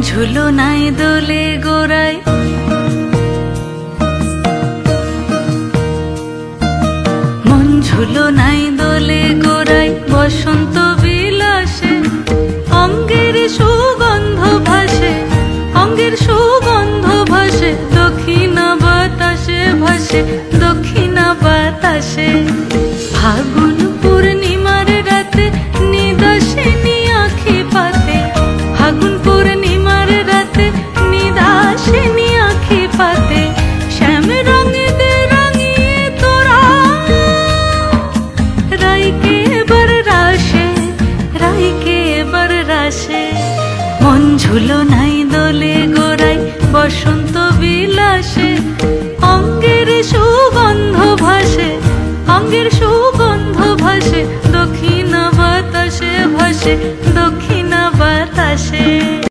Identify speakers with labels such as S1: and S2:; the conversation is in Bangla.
S1: ঝুলো নাই দোলে গোড়ায়, মন ঝুলো নাই দোলে গোড়ায়, বসন্ত বিলাসে অঙ্গের সুগন্ধ ভাসে, অঙ্গের সুগন্ধ ভাসে, দক্ষিণা বাতাসে ভাসে, দক্ষিণা বাতাসে। ফাগুন পূর্ণিমার রাতে নিদাসিনী আঁখি পাতে, ফাগুন পূর্ণিমার রাতে নিদাসিনী আঁখি পাতে, শ্যাম রঙে দে রাঙিয়ে তোরা রাইকে এবার রাশে, রাইকে এবার রাশে। মন ঝুলো নাই দোলে গোড়ায়, বসন্ত বিলাসে অঙ্গের সুগন্ধ ভাসে, অঙ্গের সুগন্ধ ভাসে, দক্ষিণা বাতাসে ভাসে।